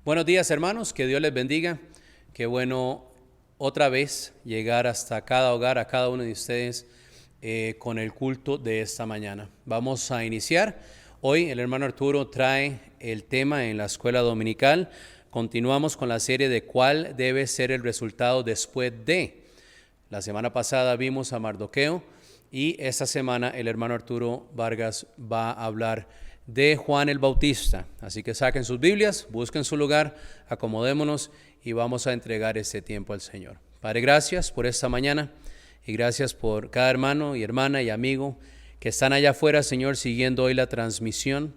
Buenos días, hermanos, que Dios les bendiga. Qué bueno otra vez llegar hasta cada hogar, a cada uno de ustedes con el culto de esta mañana. Vamos a iniciar. Hoy el hermano Arturo trae el tema en la escuela dominical. Continuamos con la serie de cuál debe ser el resultado después de. La semana pasada vimos a Mardoqueo y esta semana el hermano Arturo Vargas va a hablar de Juan el Bautista. Así que saquen sus Biblias, busquen su lugar, acomodémonos y vamos a entregar este tiempo al Señor. Padre, gracias por esta mañana y gracias por cada hermano y hermana y amigo que están allá afuera, Señor, siguiendo hoy la transmisión.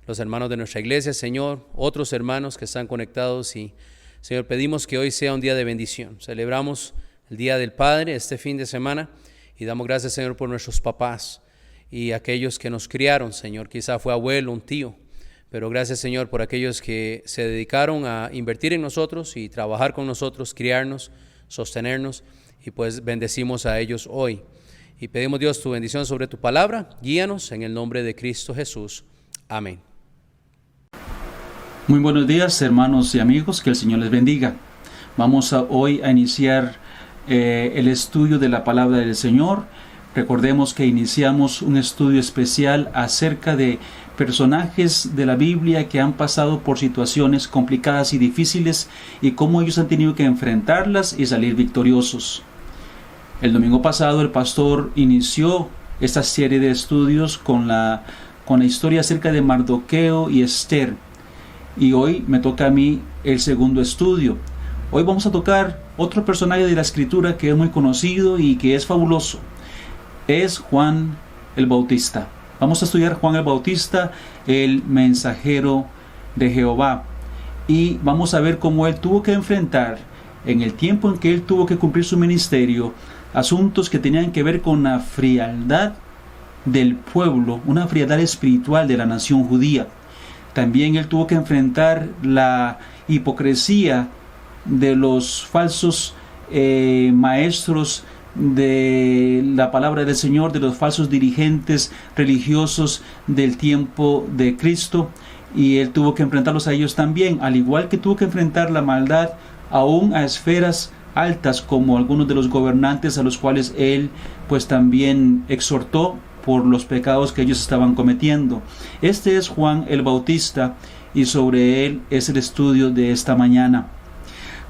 Los hermanos de nuestra iglesia, Señor, otros hermanos que están conectados y, Señor, pedimos que hoy sea un día de bendición. Celebramos el Día del Padre este fin de semana y damos gracias, Señor, por nuestros papás y aquellos que nos criaron, Señor. Quizá fue abuelo, un tío, pero gracias, Señor, por aquellos que se dedicaron a invertir en nosotros y trabajar con nosotros, criarnos, sostenernos, y pues bendecimos a ellos hoy. Y pedimos, Dios, tu bendición sobre tu palabra. Guíanos en el nombre de Cristo Jesús. Amén. Muy buenos días, hermanos y amigos, que el Señor les bendiga. Vamos hoy a iniciar el estudio de la palabra del Señor. Recordemos que iniciamos un estudio especial acerca de personajes de la Biblia que han pasado por situaciones complicadas y difíciles y cómo ellos han tenido que enfrentarlas y salir victoriosos. El domingo pasado el pastor inició esta serie de estudios con la historia acerca de Mardoqueo y Esther. Y hoy me toca a mí el segundo estudio. Hoy vamos a tocar otro personaje de la Escritura que es muy conocido y que es fabuloso. Es Juan el Bautista. Vamos a estudiar Juan el Bautista, el mensajero de Jehová. Y vamos a ver cómo él tuvo que enfrentar, en el tiempo en que él tuvo que cumplir su ministerio, asuntos que tenían que ver con la frialdad del pueblo, una frialdad espiritual de la nación judía. También él tuvo que enfrentar la hipocresía de los falsos maestros de la palabra del Señor, de los falsos dirigentes religiosos del tiempo de Cristo, y él tuvo que enfrentarlos a ellos también, al igual que tuvo que enfrentar la maldad aún a esferas altas como algunos de los gobernantes a los cuales él pues también exhortó por los pecados que ellos estaban cometiendo. Este es Juan el Bautista y sobre él es el estudio de esta mañana.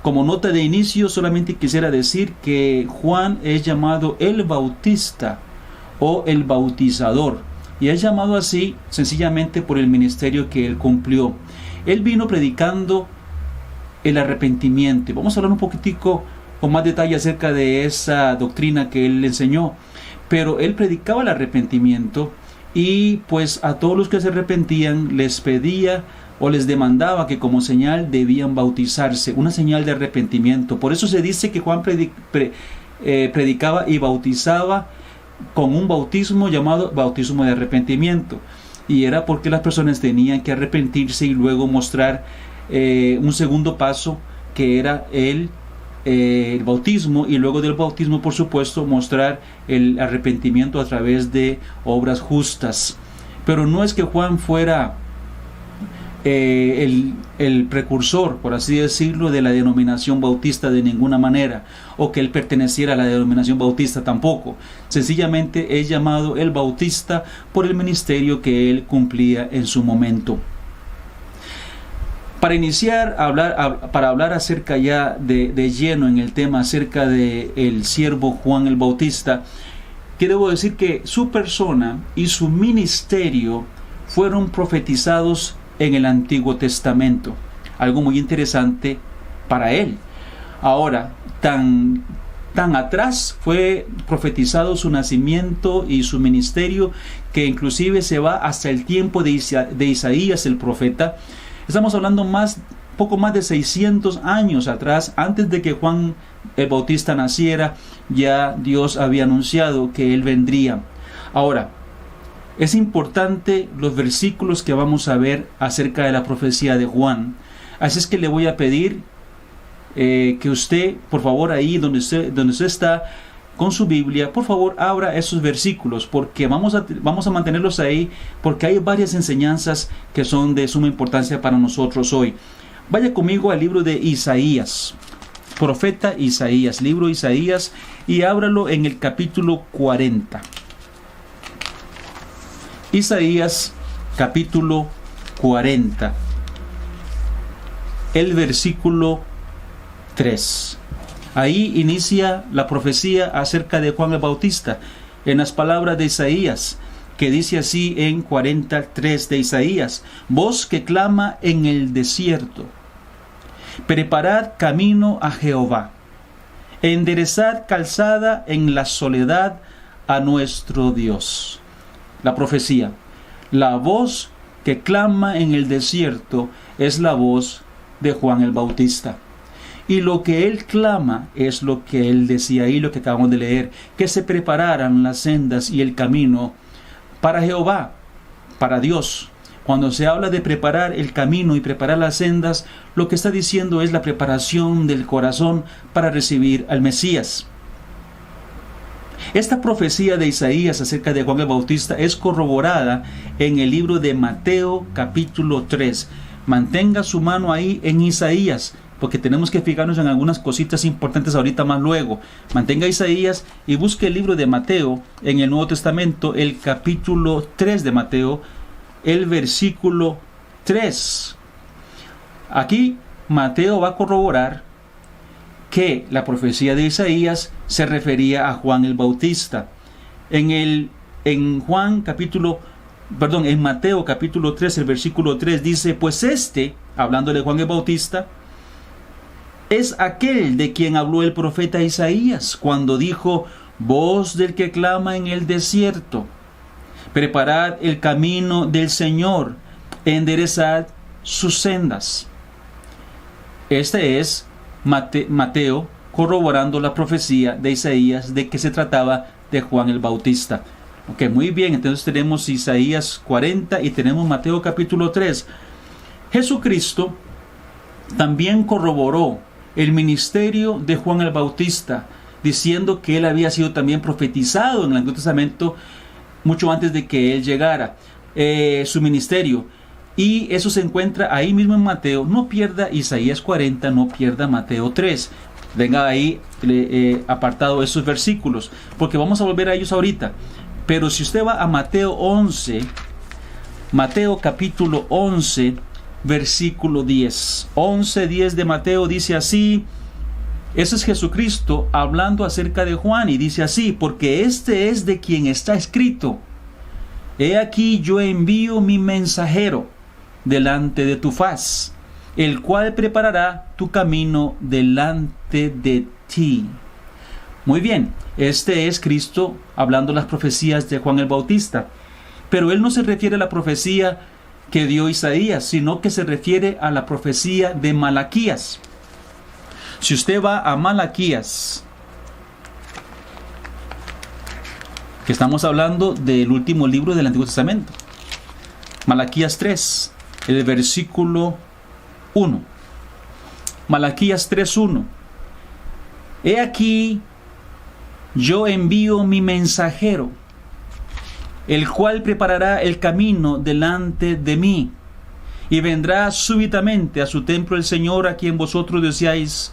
Como nota de inicio, solamente quisiera decir que Juan es llamado el Bautista o el Bautizador, y es llamado así sencillamente por el ministerio que él cumplió. Él vino predicando el arrepentimiento. Vamos a hablar un poquitico con más detalle acerca de esa doctrina que él enseñó, pero él predicaba el arrepentimiento y pues a todos los que se arrepentían les pedía o les demandaba que como señal debían bautizarse, una señal de arrepentimiento. Por eso se dice que Juan predicaba y bautizaba con un bautismo llamado bautismo de arrepentimiento, y era porque las personas tenían que arrepentirse y luego mostrar un segundo paso que era el bautismo, y luego del bautismo, por supuesto, mostrar el arrepentimiento a través de obras justas. Pero no es que Juan fuera el precursor, por así decirlo, de la denominación bautista de ninguna manera, o que él perteneciera a la denominación bautista tampoco. Sencillamente es llamado el Bautista por el ministerio que él cumplía en su momento. Para iniciar para hablar acerca ya de lleno en el tema acerca del siervo Juan el Bautista, que debo decir que su persona y su ministerio fueron profetizados en el Antiguo Testamento, algo muy interesante para él. Ahora, tan atrás fue profetizado su nacimiento y su ministerio, que inclusive se va hasta el tiempo de Isaías el profeta. Estamos hablando poco más de 600 años atrás, antes de que Juan el Bautista naciera, ya Dios había anunciado que él vendría. Ahora, es importante los versículos que vamos a ver acerca de la profecía de Juan. Así es que le voy a pedir que usted, por favor, ahí donde usted está con su Biblia, por favor, abra esos versículos, porque vamos a mantenerlos ahí, porque hay varias enseñanzas que son de suma importancia para nosotros hoy. Vaya conmigo al libro de Isaías, profeta Isaías, libro de Isaías, y ábralo en el capítulo 40. Isaías, capítulo 40, el versículo 3. Ahí inicia la profecía acerca de Juan el Bautista, en las palabras de Isaías, que dice así en 43 de Isaías: voz que clama en el desierto, preparad camino a Jehová, enderezad calzada en la soledad a nuestro Dios. La profecía, la voz que clama en el desierto es la voz de Juan el Bautista. Y lo que él clama es lo que él decía ahí, lo que acabamos de leer, que se prepararan las sendas y el camino para Jehová, para Dios. Cuando se habla de preparar el camino y preparar las sendas, lo que está diciendo es la preparación del corazón para recibir al Mesías. Esta profecía de Isaías acerca de Juan el Bautista es corroborada en el libro de Mateo capítulo 3. Mantenga su mano ahí en Isaías, porque tenemos que fijarnos en algunas cositas importantes ahorita más luego. Mantenga Isaías y busque el libro de Mateo en el Nuevo Testamento, el capítulo 3 de Mateo, el versículo 3. Aquí Mateo va a corroborar que la profecía de Isaías se refería a Juan el Bautista. En Mateo capítulo 3, el versículo 3 dice: pues hablando de Juan el Bautista, es aquel de quien habló el profeta Isaías cuando dijo: voz del que clama en el desierto, preparad el camino del Señor, enderezad sus sendas. Este es Mateo corroborando la profecía de Isaías de que se trataba de Juan el Bautista. Ok, muy bien, entonces tenemos Isaías 40 y tenemos Mateo capítulo 3. Jesucristo también corroboró el ministerio de Juan el Bautista, diciendo que él había sido también profetizado en el Antiguo Testamento mucho antes de que él llegara, su ministerio. Y eso se encuentra ahí mismo en Mateo. No pierda Isaías 40, no pierda Mateo 3. Venga ahí apartado esos versículos, porque vamos a volver a ellos ahorita. Pero si usted va a Mateo 11, Mateo capítulo 11, versículo 10. 11:10 de Mateo dice así. Ese es Jesucristo hablando acerca de Juan, y dice así: porque este es de quien está escrito: he aquí yo envío mi mensajero delante de tu faz, el cual preparará tu camino delante de ti. Muy bien, este es Cristo hablando las profecías de Juan el Bautista, pero él no se refiere a la profecía que dio Isaías, sino que se refiere a la profecía de Malaquías. Si usted va a Malaquías, que estamos hablando del último libro del Antiguo Testamento, Malaquías 3, el versículo 1. Malaquías 3:1. He aquí yo envío mi mensajero, el cual preparará el camino delante de mí, y vendrá súbitamente a su templo el Señor a quien vosotros deseáis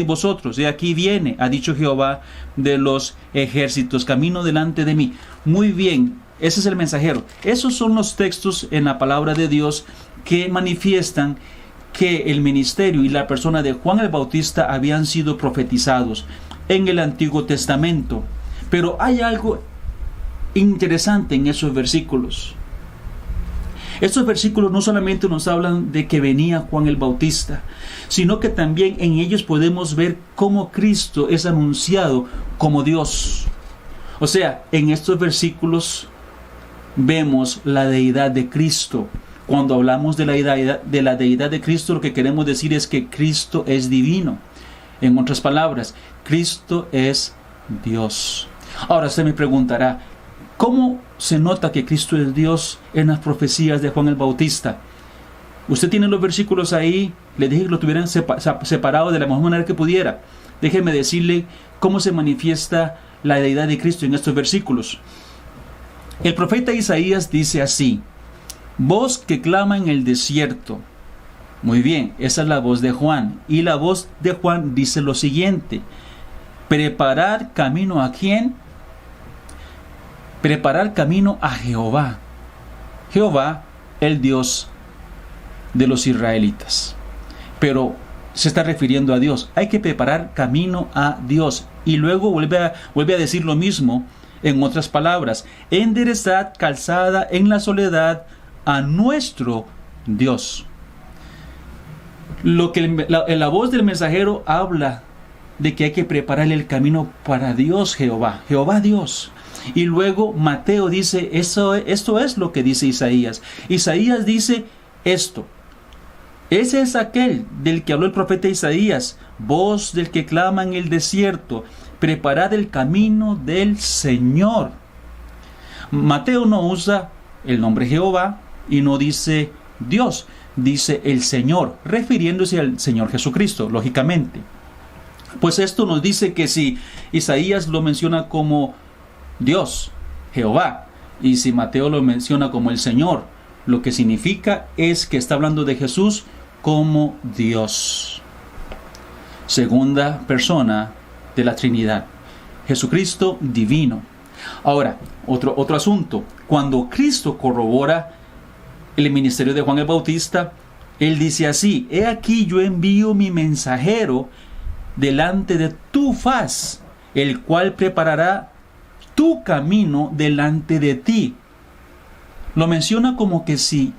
vosotros. Y aquí viene, ha dicho Jehová de los ejércitos, camino delante de mí. Muy bien, ese es el mensajero. Esos son los textos en la palabra de Dios que manifiestan que el ministerio y la persona de Juan el Bautista habían sido profetizados en el Antiguo Testamento. Pero hay algo interesante en esos versículos. Estos versículos no solamente nos hablan de que venía Juan el Bautista, sino que también en ellos podemos ver cómo Cristo es anunciado como Dios. O sea, en estos versículos vemos la deidad de Cristo. Cuando hablamos de la deidad de Cristo, lo que queremos decir es que Cristo es divino. En otras palabras, Cristo es Dios. Ahora usted me preguntará, ¿cómo se nota que Cristo es Dios en las profecías de Juan el Bautista? Usted tiene los versículos ahí. Le dije que lo tuvieran separado de la mejor manera que pudiera. Déjeme decirle cómo se manifiesta la deidad de Cristo en estos versículos. El profeta Isaías dice así: Voz que clama en el desierto. Muy bien, esa es la voz de Juan. Y la voz de Juan dice lo siguiente: preparar camino ¿a quién? Preparar camino a Jehová. Jehová, el Dios de los israelitas. Pero se está refiriendo a Dios. Hay que preparar camino a Dios. Y luego vuelve a decir lo mismo en otras palabras: enderezad calzada en la soledad a nuestro Dios. Lo que la voz del mensajero habla de que hay que preparar el camino para Dios, Jehová Dios. Y luego Mateo dice, esto es lo que dice Isaías. Isaías dice esto: ese es aquel del que habló el profeta Isaías, voz del que clama en el desierto, preparad el camino del Señor. Mateo no usa el nombre Jehová y no dice Dios, dice el Señor, refiriéndose al Señor Jesucristo, lógicamente. Pues esto nos dice que si Isaías lo menciona como Dios, Jehová, y si Mateo lo menciona como el Señor, lo que significa es que está hablando de Jesús como Dios. Segunda persona de la Trinidad. Jesucristo divino. Ahora, otro asunto. Cuando Cristo corrobora el ministerio de Juan el Bautista, él dice así: he aquí yo envío mi mensajero delante de tu faz, el cual preparará tu camino delante de ti. Lo menciona como que si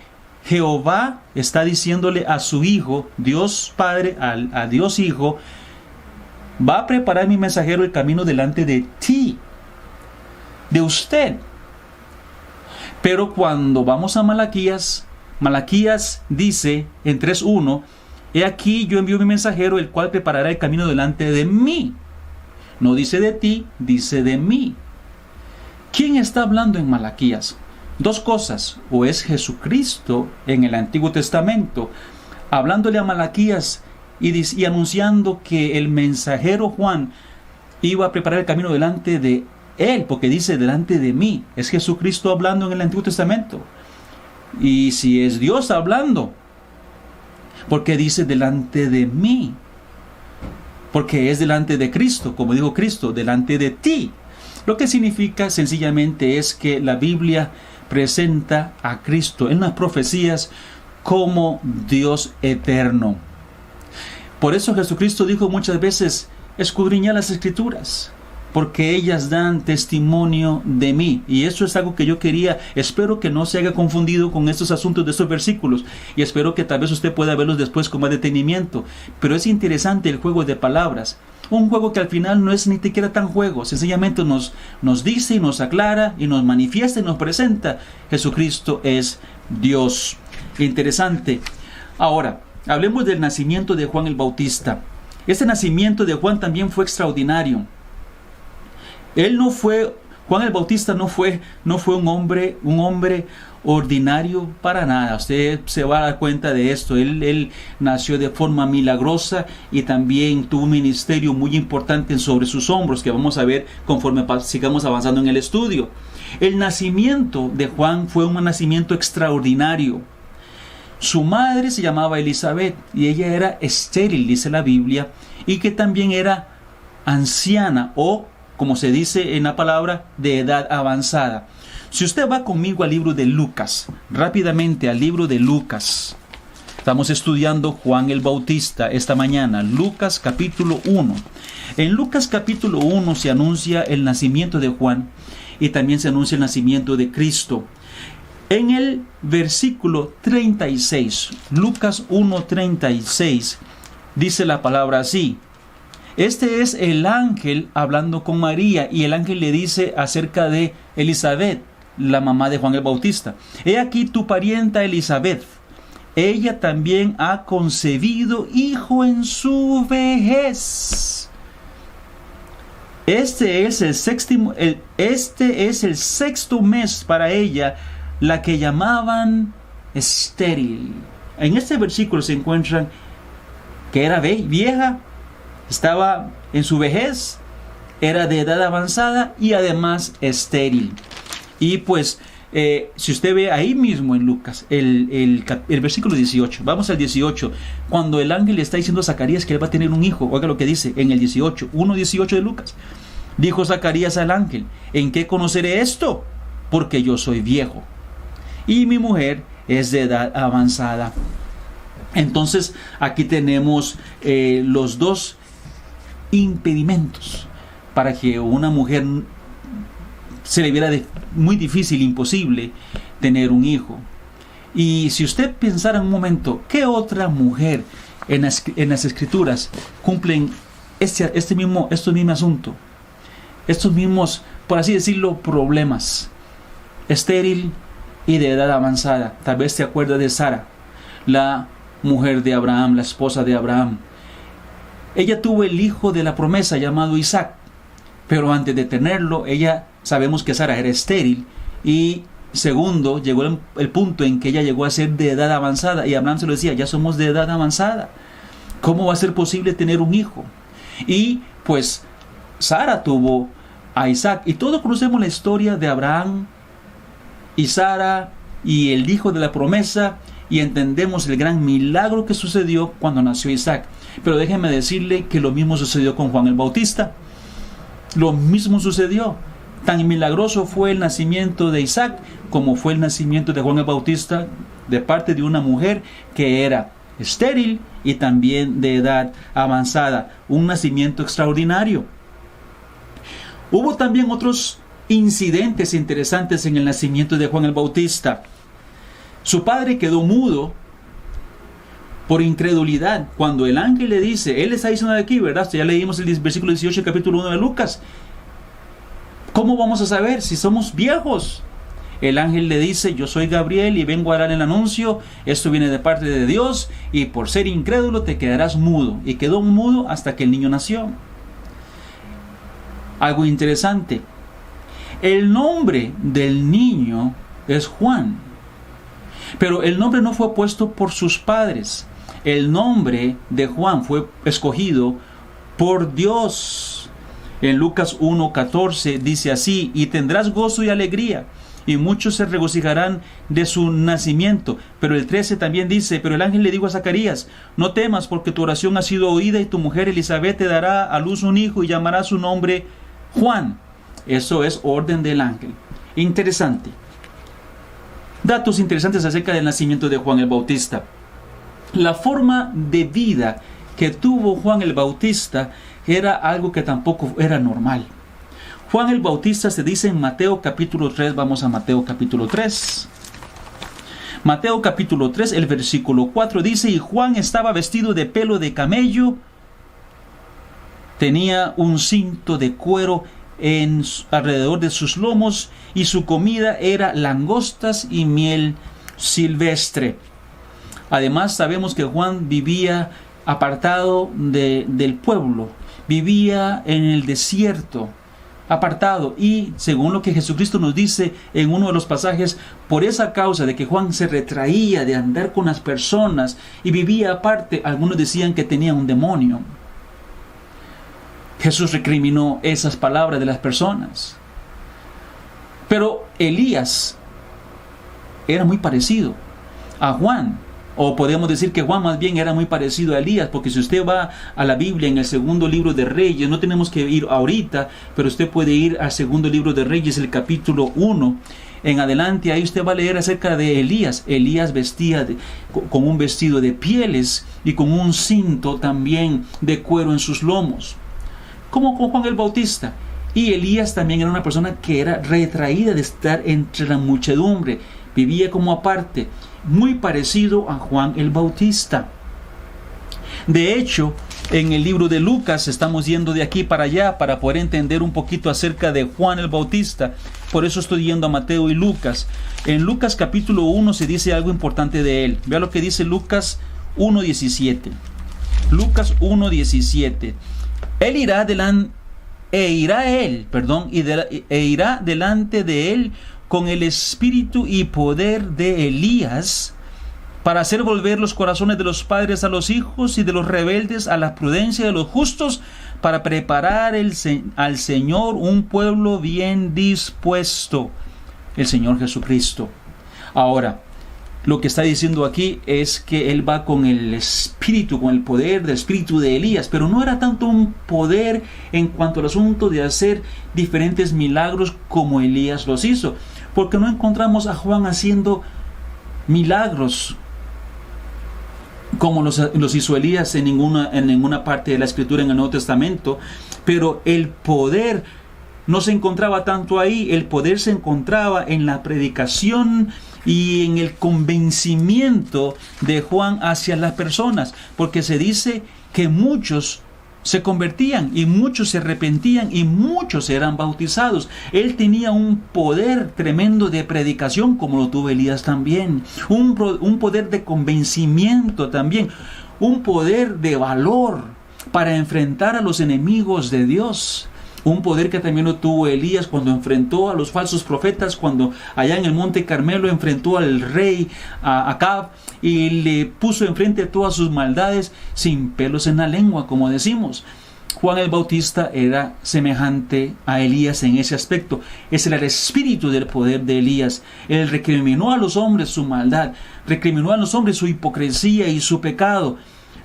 Jehová está diciéndole a su Hijo, Dios Padre, a Dios Hijo: va a preparar mi mensajero el camino delante de ti, de usted. Pero cuando vamos a Malaquías dice en 3:1: he aquí yo envío mi mensajero, el cual preparará el camino delante de mí. No dice de ti, dice de mí. ¿Quién está hablando en Malaquías? Dos cosas: o es Jesucristo en el Antiguo Testamento, hablándole a Malaquías y anunciando que el mensajero Juan iba a preparar el camino delante de él, porque dice delante de mí. Es Jesucristo hablando en el Antiguo Testamento. Y si es Dios hablando, porque dice delante de mí, porque es delante de Cristo, como dijo Cristo, delante de ti. Lo que significa sencillamente es que la Biblia presenta a Cristo en las profecías como Dios eterno. Por eso Jesucristo dijo muchas veces: escudriñad las Escrituras, porque ellas dan testimonio de mí. Y eso es algo que yo espero que no se haya confundido con estos asuntos de estos versículos, y espero que tal vez usted pueda verlos después con más detenimiento. Pero es interesante el juego de palabras, un juego que al final no es ni siquiera tan juego, sencillamente nos dice y nos aclara y nos manifiesta y nos presenta: Jesucristo es Dios. Interesante. Ahora, hablemos del nacimiento de Juan el Bautista. Este nacimiento de Juan también fue extraordinario. Juan el Bautista no fue un hombre ordinario para nada. Usted se va a dar cuenta de esto. Él nació de forma milagrosa y también tuvo un ministerio muy importante sobre sus hombros, que vamos a ver conforme sigamos avanzando en el estudio. El nacimiento de Juan fue un nacimiento extraordinario. Su madre se llamaba Elizabeth y ella era estéril, dice la Biblia, y que también era anciana, o como se dice en la palabra, de edad avanzada. Si usted va conmigo al libro de Lucas, rápidamente al libro de Lucas. Estamos estudiando Juan el Bautista esta mañana, Lucas capítulo 1. En Lucas capítulo 1 se anuncia el nacimiento de Juan y también se anuncia el nacimiento de Cristo. En el versículo 36, Lucas 1:36, dice la palabra así: este es el ángel hablando con María, y el ángel le dice acerca de Elizabeth, la mamá de Juan el Bautista: he aquí tu parienta Elizabeth, ella también ha concebido hijo en su vejez. Este es el sexto mes para ella, la que llamaban estéril. En este versículo se encuentran que era vieja, estaba en su vejez, era de edad avanzada y además estéril. Y pues si usted ve ahí mismo en Lucas, el versículo 18, vamos al 18, cuando el ángel le está diciendo a Zacarías que él va a tener un hijo, oiga lo que dice en el 18, 1:18 de Lucas. Dijo Zacarías al ángel: ¿en qué conoceré esto? Porque yo soy viejo y mi mujer es de edad avanzada. Entonces aquí tenemos los dos impedimentos para que una mujer se le viera muy difícil, imposible tener un hijo. Y si usted pensara en un momento, ¿qué otra mujer en las escrituras cumplen estos mismos asuntos? Estos mismos, por así decirlo, problemas. Estéril y de edad avanzada. Tal vez te acuerdas de Sara, la mujer de Abraham, la esposa de Abraham. Ella tuvo el hijo de la promesa llamado Isaac, pero antes de tenerlo, sabemos que Sara era estéril, y segundo, llegó el punto en que ella llegó a ser de edad avanzada, y Abraham se lo decía: ya somos de edad avanzada, ¿cómo va a ser posible tener un hijo? Y pues Sara tuvo a Isaac, y todos conocemos la historia de Abraham y Sara y el hijo de la promesa, y entendemos el gran milagro que sucedió cuando nació Isaac. Pero déjenme decirle que lo mismo sucedió con Juan el Bautista. Lo mismo sucedió. Tan milagroso fue el nacimiento de Isaac como fue el nacimiento de Juan el Bautista, de parte de una mujer que era estéril y también de edad avanzada. Un nacimiento extraordinario. Hubo también otros incidentes interesantes en el nacimiento de Juan el Bautista. Su padre quedó mudo por incredulidad cuando el ángel le dice, él está diciendo de aquí, ¿verdad? Ya leímos el versículo 18 del capítulo 1 de Lucas. ¿Cómo vamos a saber si somos viejos? El ángel le dice: yo soy Gabriel y vengo a dar el anuncio, esto viene de parte de Dios, y por ser incrédulo te quedarás mudo. Y quedó mudo hasta que el niño nació. Algo interesante, el nombre del niño es Juan, pero el nombre no fue puesto por sus padres. El nombre de Juan fue escogido por Dios. En Lucas 1:14 dice así: y tendrás gozo y alegría, y muchos se regocijarán de su nacimiento. Pero el 13 también dice: pero el ángel le dijo a Zacarías: no temas, porque tu oración ha sido oída, y tu mujer Elizabeth te dará a luz un hijo, y llamará su nombre Juan. Eso es orden del ángel. Interesante. Datos interesantes acerca del nacimiento de Juan el Bautista. La forma de vida que tuvo Juan el Bautista era algo que tampoco era normal. Juan el Bautista se dice en Mateo capítulo 3, vamos a Mateo capítulo 3. Mateo capítulo 3, el versículo 4 dice: y Juan estaba vestido de pelo de camello, tenía un cinto de cuero alrededor de sus lomos, y su comida era langostas y miel silvestre. Además, sabemos que Juan vivía apartado del pueblo, vivía en el desierto, apartado, y según lo que Jesucristo nos dice en uno de los pasajes, por esa causa de que Juan se retraía de andar con las personas y vivía aparte, algunos decían que tenía un demonio. Jesús recriminó esas palabras de las personas. Pero Elías era muy parecido a Juan, o podemos decir que Juan más bien era muy parecido a Elías, porque si usted va a la Biblia en el segundo libro de Reyes, no tenemos que ir ahorita, pero usted puede ir al segundo libro de Reyes, el capítulo 1 en adelante, ahí usted va a leer acerca de Elías. Elías vestía con un vestido de pieles y con un cinto también de cuero en sus lomos, como con Juan el Bautista. Y Elías también era una persona que era retraída de estar entre la muchedumbre, vivía como aparte, muy parecido a Juan el Bautista. De hecho, en el libro de Lucas, estamos yendo de aquí para allá para poder entender un poquito acerca de Juan el Bautista. Por eso estoy yendo a Mateo y Lucas. En Lucas capítulo 1 se dice algo importante de él. Vea lo que dice Lucas 1:17. Lucas 1:17. Él irá irá delante de él con el espíritu y poder de Elías, para hacer volver los corazones de los padres a los hijos y de los rebeldes a la prudencia de los justos, para preparar al Señor un pueblo bien dispuesto. el Señor Jesucristo. Ahora, lo que está diciendo aquí es que él va con el espíritu, con el poder del espíritu de Elías, pero no era tanto un poder en cuanto al asunto de hacer diferentes milagros como Elías los hizo, porque no encontramos a Juan haciendo milagros como los hizo Elías en ninguna parte de la Escritura en el Nuevo Testamento, pero el poder no se encontraba tanto ahí, el poder se encontraba en la predicación y en el convencimiento de Juan hacia las personas, porque se dice que muchos se convertían y muchos se arrepentían y muchos eran bautizados. Él tenía un poder tremendo de predicación, como lo tuvo Elías también, un poder de convencimiento también, un poder de valor para enfrentar a los enemigos de Dios. Un poder que también lo tuvo Elías cuando enfrentó a los falsos profetas, cuando allá en el Monte Carmelo enfrentó al rey Acab y le puso enfrente todas sus maldades sin pelos en la lengua, como decimos. Juan el Bautista era semejante a Elías en ese aspecto. Ese era el espíritu del poder de Elías. Él recriminó a los hombres su maldad, recriminó a los hombres su hipocresía y su pecado,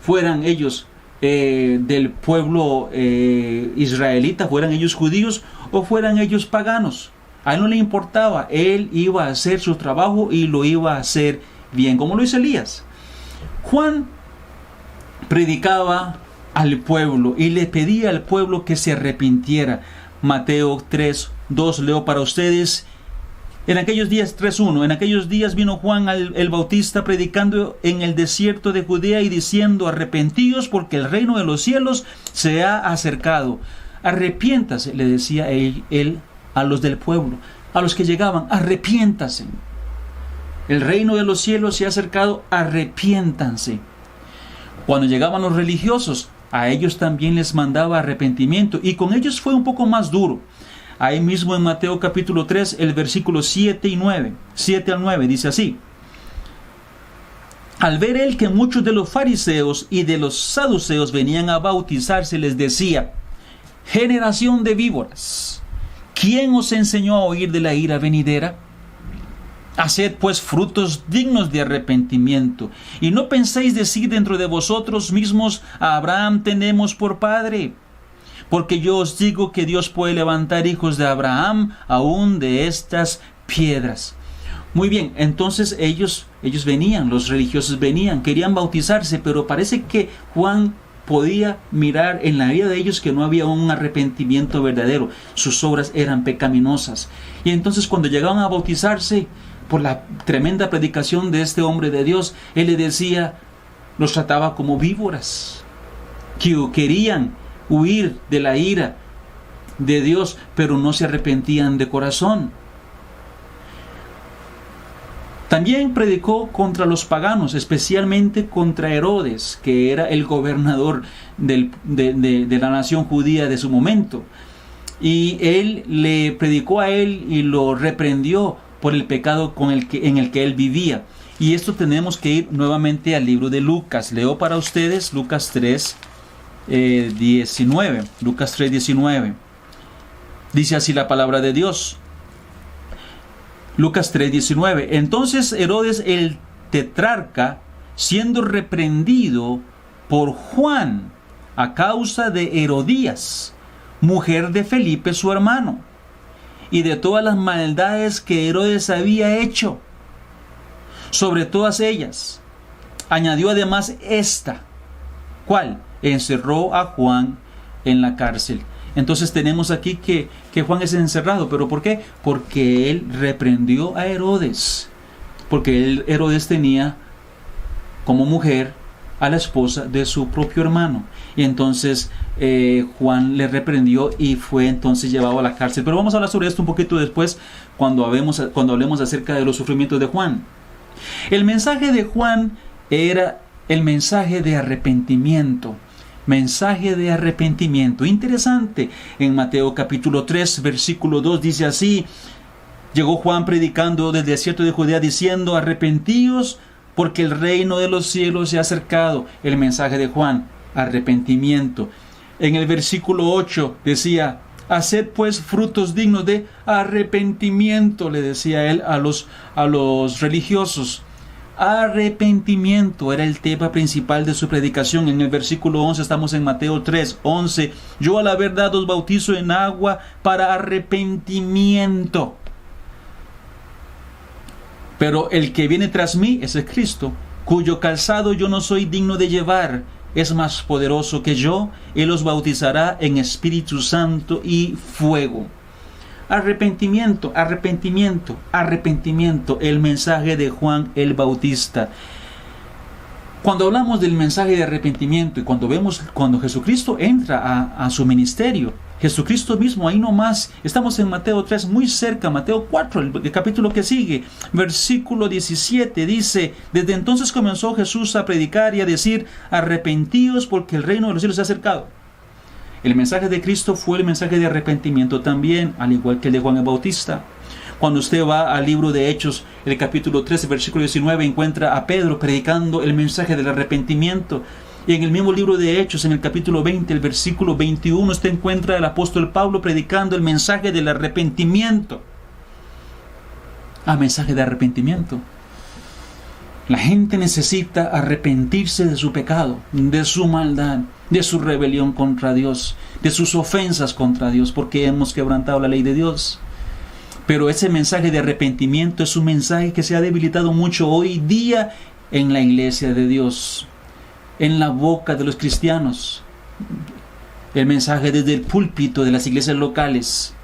fueran ellos del pueblo israelita, fueran ellos judíos o fueran ellos paganos. A él no le importaba, él iba a hacer su trabajo y lo iba a hacer bien, como lo hizo Elías. Juan predicaba al pueblo y le pedía al pueblo que se arrepintiera. Mateo 3:2 leo para ustedes. En aquellos días, 3:1, en aquellos días vino Juan el Bautista predicando en el desierto de Judea y diciendo: arrepentíos porque el reino de los cielos se ha acercado. Arrepiéntase, le decía él a los del pueblo, a los que llegaban, arrepiéntase. El reino de los cielos se ha acercado, arrepiéntanse. Cuando llegaban los religiosos, a ellos también les mandaba arrepentimiento, y con ellos fue un poco más duro. Ahí mismo en Mateo capítulo 3, el versículo 7 al 9, dice así: al ver él que muchos de los fariseos y de los saduceos venían a bautizarse, les decía: generación de víboras, ¿quién os enseñó a huir de la ira venidera? Haced pues frutos dignos de arrepentimiento, y no penséis decir dentro de vosotros mismos: a Abraham tenemos por padre. Porque yo os digo que Dios puede levantar hijos de Abraham aún de estas piedras. Muy bien, entonces ellos venían, los religiosos venían, querían bautizarse, pero parece que Juan podía mirar en la vida de ellos que no había un arrepentimiento verdadero. Sus obras eran pecaminosas. Y entonces cuando llegaban a bautizarse, por la tremenda predicación de este hombre de Dios, él le decía, los trataba como víboras, que querían huir de la ira de Dios, pero no se arrepentían de corazón. También predicó contra los paganos, especialmente contra Herodes, que era el gobernador de la nación judía de su momento. Y él le predicó a él y lo reprendió por el pecado en el que él vivía. Y esto tenemos que ir nuevamente al libro de Lucas. Leo para ustedes Lucas 3:19. Lucas 3:19. Dice así la palabra de Dios. Lucas 3:19. Entonces Herodes el tetrarca, siendo reprendido por Juan a causa de Herodías, mujer de Felipe su hermano, y de todas las maldades que Herodes había hecho, sobre todas ellas añadió además esta, ¿cuál? Encerró a Juan en la cárcel. Entonces tenemos aquí que Juan es encerrado. ¿Pero por qué? Porque él reprendió a Herodes. Porque Herodes tenía como mujer a la esposa de su propio hermano. Y entonces Juan le reprendió y fue entonces llevado a la cárcel. Pero vamos a hablar sobre esto un poquito después cuando hablemos acerca de los sufrimientos de Juan. El mensaje de Juan era el mensaje de arrepentimiento. Mensaje de arrepentimiento. Interesante. En Mateo capítulo 3, versículo 2 dice así: llegó Juan predicando del desierto de Judea diciendo: arrepentíos porque el reino de los cielos se ha acercado. El mensaje de Juan, arrepentimiento. En el versículo 8 decía: Haced pues frutos dignos de arrepentimiento, le decía él a los religiosos. Arrepentimiento era el tema principal de su predicación. En el versículo 11, estamos en Mateo 3:11. Yo a la verdad os bautizo en agua para arrepentimiento. Pero el que viene tras mí, ese es Cristo, cuyo calzado yo no soy digno de llevar, es más poderoso que yo. Él os bautizará en Espíritu Santo y fuego. Arrepentimiento, arrepentimiento, arrepentimiento. El mensaje de Juan el Bautista. Cuando hablamos del mensaje de arrepentimiento y cuando Jesucristo entra a su ministerio, Jesucristo mismo, ahí nomás, estamos en Mateo 3, muy cerca, Mateo 4, el capítulo que sigue, versículo 17, dice: desde entonces comenzó Jesús a predicar y a decir: arrepentíos porque el reino de los cielos se ha acercado. El mensaje de Cristo fue el mensaje de arrepentimiento también, al igual que el de Juan el Bautista. Cuando usted va al libro de Hechos, el capítulo 13, versículo 19, encuentra a Pedro predicando el mensaje del arrepentimiento. Y en el mismo libro de Hechos, en el capítulo 20, el versículo 21, usted encuentra al apóstol Pablo predicando el mensaje del arrepentimiento. Mensaje de arrepentimiento. La gente necesita arrepentirse de su pecado, de su maldad, de su rebelión contra Dios, de sus ofensas contra Dios, porque hemos quebrantado la ley de Dios. Pero ese mensaje de arrepentimiento es un mensaje que se ha debilitado mucho hoy día en la iglesia de Dios, en la boca de los cristianos. El mensaje desde el púlpito de las iglesias locales.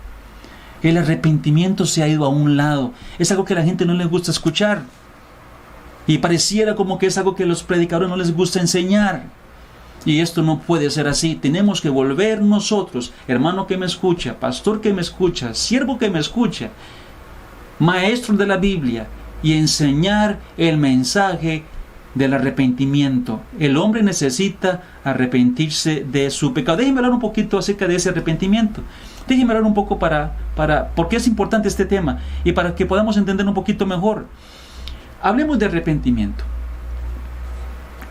El arrepentimiento se ha ido a un lado. Es algo que a la gente no les gusta escuchar. Y pareciera como que es algo que a los predicadores no les gusta enseñar. Y esto no puede ser así. Tenemos que volver nosotros, hermano que me escucha, pastor que me escucha, siervo que me escucha, maestro de la Biblia, y enseñar el mensaje del arrepentimiento. El hombre necesita arrepentirse de su pecado. Déjenme hablar un poquito acerca de ese arrepentimiento. Déjenme hablar un poco porque es importante este tema y para que podamos entender un poquito mejor. Hablemos de arrepentimiento.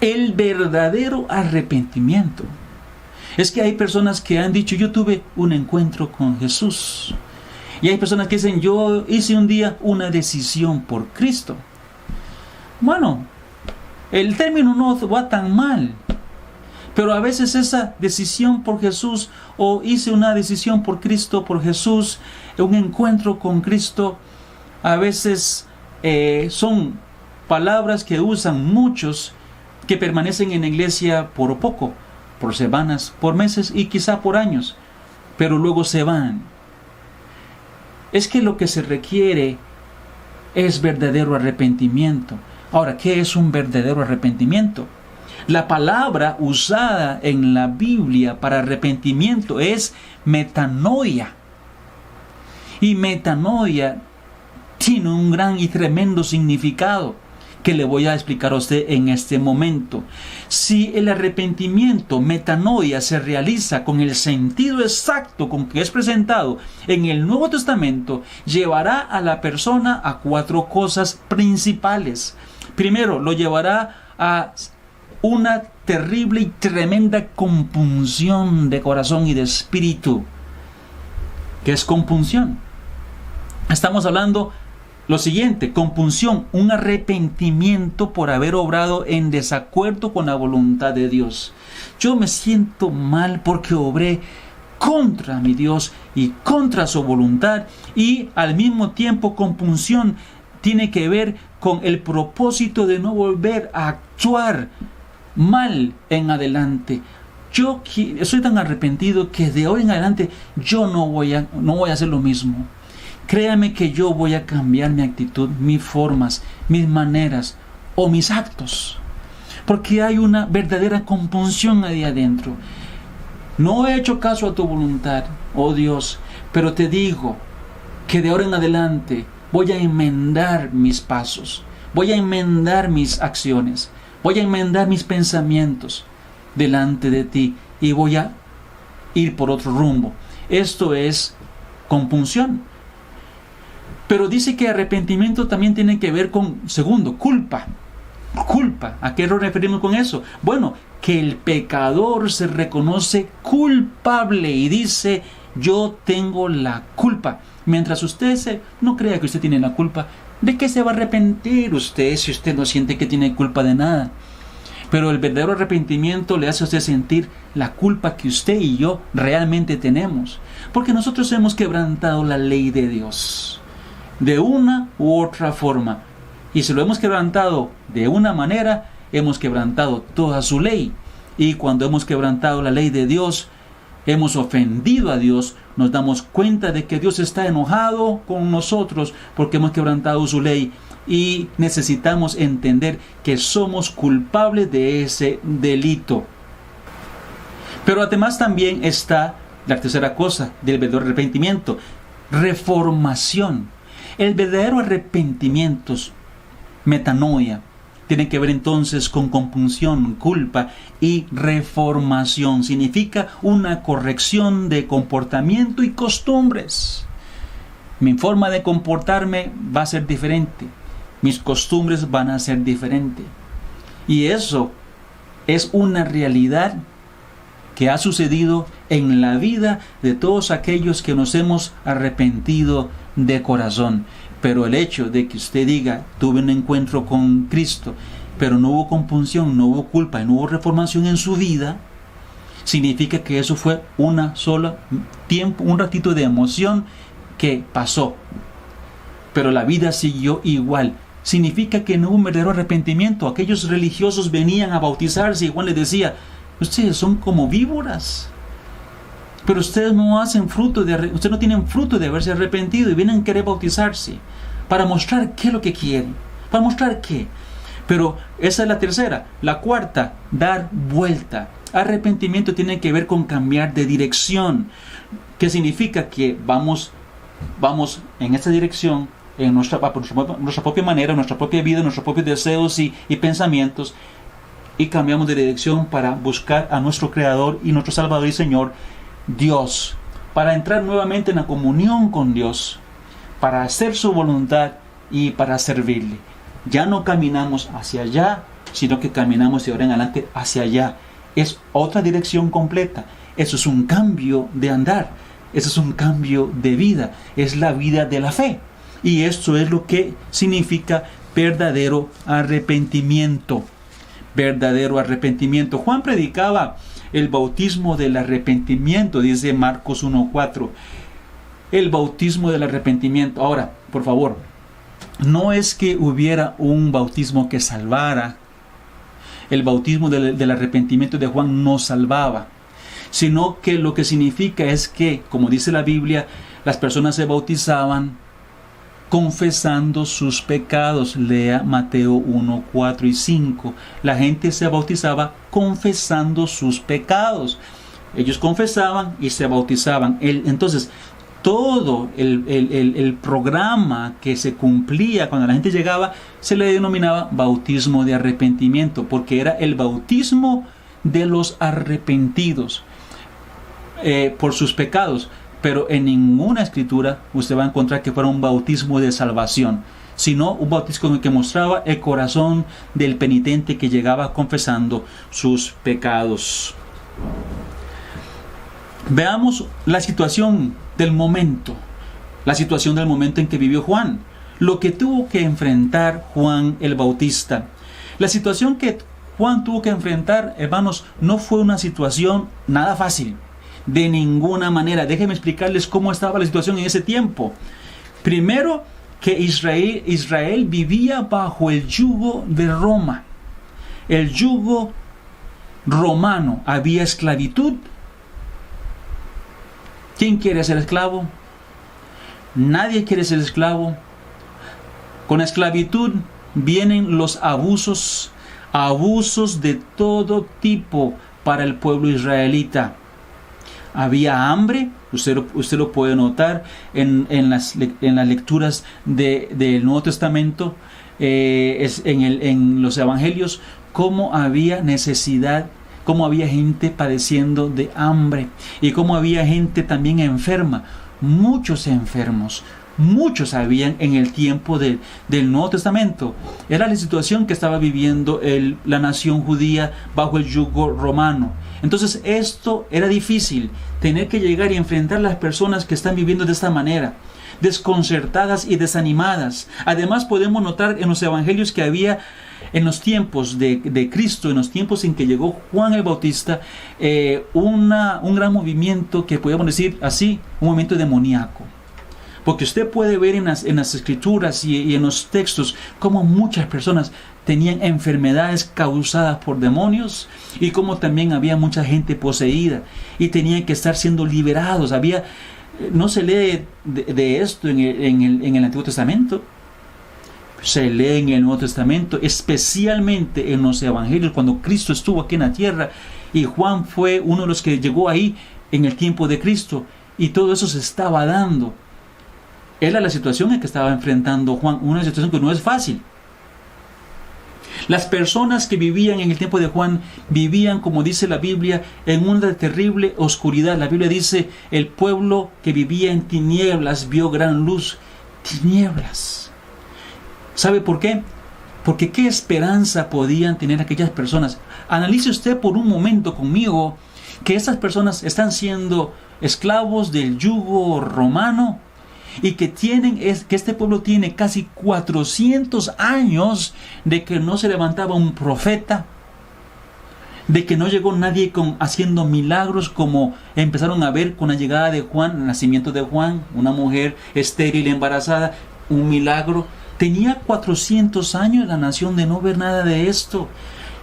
El verdadero arrepentimiento es que hay personas que han dicho: yo tuve un encuentro con Jesús. Y hay personas que dicen: yo hice un día una decisión por Cristo. Bueno, el término no va tan mal, pero a veces esa decisión por Jesús, o hice una decisión por Cristo, por Jesús, un encuentro con Cristo, a veces son palabras que usan muchos que permanecen en la iglesia por poco, por semanas, por meses y quizá por años, pero luego se van. Es que lo que se requiere es verdadero arrepentimiento. Ahora, ¿qué es un verdadero arrepentimiento? La palabra usada en la Biblia para arrepentimiento es metanoia. Y metanoia tiene un gran y tremendo significado que le voy a explicar a usted en este momento. Si el arrepentimiento, metanoia, se realiza con el sentido exacto con que es presentado en el Nuevo Testamento, llevará a la persona a 4 cosas principales. Primero, lo llevará a una terrible y tremenda compunción de corazón y de espíritu. ¿Qué es compunción? Estamos hablando lo siguiente: compunción, un arrepentimiento por haber obrado en desacuerdo con la voluntad de Dios. Yo me siento mal porque obré contra mi Dios y contra su voluntad, y al mismo tiempo compunción tiene que ver con el propósito de no volver a actuar mal en adelante. Yo estoy tan arrepentido que de hoy en adelante yo no voy a hacer lo mismo. Créame que yo voy a cambiar mi actitud, mis formas, mis maneras o mis actos, porque hay una verdadera compunción ahí adentro. No he hecho caso a tu voluntad, oh Dios, pero te digo que de ahora en adelante voy a enmendar mis pasos, voy a enmendar mis acciones, voy a enmendar mis pensamientos delante de ti y voy a ir por otro rumbo. Esto es compunción. Pero dice que arrepentimiento también tiene que ver con, segundo, culpa. Culpa. ¿A qué nos referimos con eso? Bueno, que el pecador se reconoce culpable y dice: yo tengo la culpa. Mientras usted no crea que usted tiene la culpa, ¿de qué se va a arrepentir usted si usted no siente que tiene culpa de nada? Pero el verdadero arrepentimiento le hace a usted sentir la culpa que usted y yo realmente tenemos. Porque nosotros hemos quebrantado la ley de Dios de una u otra forma. Y si lo hemos quebrantado de una manera, hemos quebrantado toda su ley. Y cuando hemos quebrantado la ley de Dios, hemos ofendido a Dios, nos damos cuenta de que Dios está enojado con nosotros porque hemos quebrantado su ley. Y necesitamos entender que somos culpables de ese delito. Pero además también está la tercera cosa del verdadero arrepentimiento: reformación. El verdadero arrepentimiento, metanoia, tiene que ver entonces con compunción, culpa y reformación. Significa una corrección de comportamiento y costumbres. Mi forma de comportarme va a ser diferente. Mis costumbres van a ser diferentes. Y eso es una realidad que ha sucedido en la vida de todos aquellos que nos hemos arrepentido de corazón. Pero el hecho de que usted diga, tuve un encuentro con Cristo, pero no hubo compunción, no hubo culpa y no hubo reformación en su vida, significa que eso fue una sola tiempo, un ratito de emoción que pasó. Pero la vida siguió igual. Significa que no hubo un verdadero arrepentimiento. Aquellos religiosos venían a bautizarse y Juan les decía, ustedes son como víboras, pero ustedes no hacen ustedes no tienen fruto de haberse arrepentido y vienen a querer bautizarse para mostrar qué es lo que quieren, para mostrar qué. Pero esa es la tercera. La cuarta, dar vuelta. Arrepentimiento tiene que ver con cambiar de dirección, que significa que vamos en esta dirección, en nuestra propia manera, nuestra propia vida, nuestros propios deseos y pensamientos, y cambiamos de dirección para buscar a nuestro Creador y nuestro Salvador y Señor, Dios, para entrar nuevamente en la comunión con Dios, para hacer su voluntad y para servirle. Ya no caminamos hacia allá, sino que caminamos de ahora en adelante hacia allá. Es otra dirección completa. Eso es un cambio de andar. Eso es un cambio de vida. Es la vida de la fe. Y esto es lo que significa verdadero arrepentimiento. Verdadero arrepentimiento. Juan predicaba el bautismo del arrepentimiento, dice Marcos 1:4. El bautismo del arrepentimiento. Ahora, por favor, no es que hubiera un bautismo que salvara. El bautismo del arrepentimiento de Juan no salvaba, sino que lo que significa es que, como dice la Biblia, las personas se bautizaban confesando sus pecados. Lea Mateo 1, 4 y 5. La gente se bautizaba confesando sus pecados. Ellos confesaban y se bautizaban. Entonces, todo el programa que se cumplía cuando la gente llegaba se le denominaba bautismo de arrepentimiento, porque era el bautismo de los arrepentidos por sus pecados. Pero en ninguna escritura usted va a encontrar que fuera un bautismo de salvación, sino un bautismo que mostraba el corazón del penitente que llegaba confesando sus pecados. Veamos la situación del momento en que vivió Juan, lo que tuvo que enfrentar Juan el Bautista. La situación que Juan tuvo que enfrentar, hermanos, no fue una situación nada fácil. De ninguna manera. Déjenme explicarles cómo estaba la situación en ese tiempo. Primero, que Israel vivía bajo el yugo de Roma. El yugo romano. Había esclavitud. ¿Quién quiere ser esclavo? Nadie quiere ser esclavo. Con esclavitud vienen los abusos de todo tipo para el pueblo israelita. Había hambre, usted lo puede notar en las lecturas del Nuevo Testamento, en los Evangelios, cómo había necesidad, cómo había gente padeciendo de hambre y cómo había gente también enferma, muchos enfermos, muchos habían en el tiempo del Nuevo Testamento. Era la situación que estaba viviendo la nación judía bajo el yugo romano. Entonces esto era difícil, tener que llegar y enfrentar a las personas que están viviendo de esta manera, desconcertadas y desanimadas. Además podemos notar en los evangelios que había en los tiempos de Cristo, en los tiempos en que llegó Juan el Bautista, un gran movimiento que podemos decir así, un movimiento demoníaco. Porque usted puede ver en las escrituras y en los textos cómo muchas personas tenían enfermedades causadas por demonios y cómo también había mucha gente poseída y tenían que estar siendo liberados. No se lee de esto en el Antiguo Testamento. Se lee en el Nuevo Testamento, especialmente en los evangelios, cuando Cristo estuvo aquí en la tierra y Juan fue uno de los que llegó ahí en el tiempo de Cristo y todo eso se estaba dando. Era la situación en que estaba enfrentando Juan, una situación que no es fácil. Las personas que vivían en el tiempo de Juan vivían, como dice la Biblia, en una terrible oscuridad. La Biblia dice, el pueblo que vivía en tinieblas vio gran luz. Tinieblas. ¿Sabe por qué? Porque qué esperanza podían tener aquellas personas. Analice usted por un momento conmigo que esas personas están siendo esclavos del yugo romano y que este pueblo tiene casi 400 años de que no se levantaba un profeta, de que no llegó nadie haciendo milagros como empezaron a ver con la llegada de Juan, el nacimiento de Juan, una mujer estéril embarazada, un milagro. Tenía 400 años la nación de no ver nada de esto.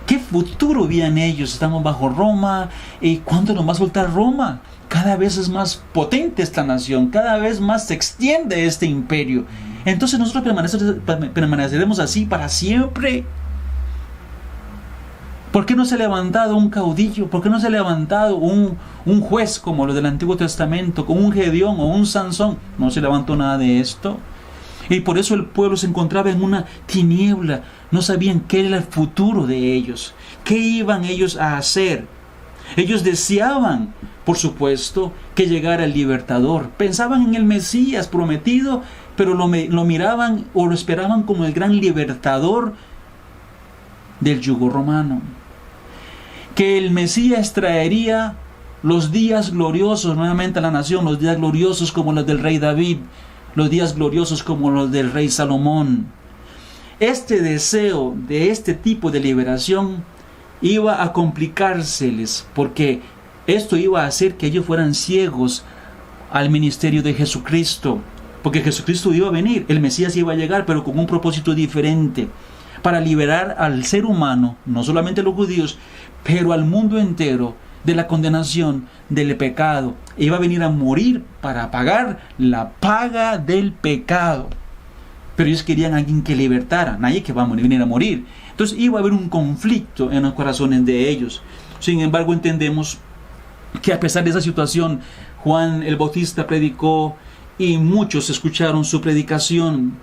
¿Qué futuro veían ellos? Estamos bajo Roma. ¿Y cuándo nos va a soltar Roma? Cada vez es más potente esta nación, cada vez más se extiende este imperio. Entonces nosotros permaneceremos así para siempre. ¿Por qué no se ha levantado un caudillo? ¿Por qué no se ha levantado un juez como los del Antiguo Testamento, como un Gedeón o un Sansón? No se levantó nada de esto. Y por eso el pueblo se encontraba en una tiniebla. No sabían qué era el futuro de ellos, qué iban ellos a hacer. Ellos deseaban, por supuesto, que llegara el libertador. Pensaban en el Mesías prometido, pero lo miraban o lo esperaban como el gran libertador del yugo romano. Que el Mesías traería los días gloriosos nuevamente a la nación, los días gloriosos como los del rey David, los días gloriosos como los del rey Salomón. Este deseo de este tipo de liberación iba a complicárseles, porque esto iba a hacer que ellos fueran ciegos al ministerio de Jesucristo, porque Jesucristo iba a venir, el Mesías iba a llegar, pero con un propósito diferente, para liberar al ser humano, no solamente a los judíos, pero al mundo entero, de la condenación del pecado. Iba a venir a morir para pagar la paga del pecado. Pero ellos querían a alguien que libertara, nadie que va a venir a morir. Entonces iba a haber un conflicto en los corazones de ellos. Sin embargo, entendemos que a pesar de esa situación, Juan el Bautista predicó y muchos escucharon su predicación.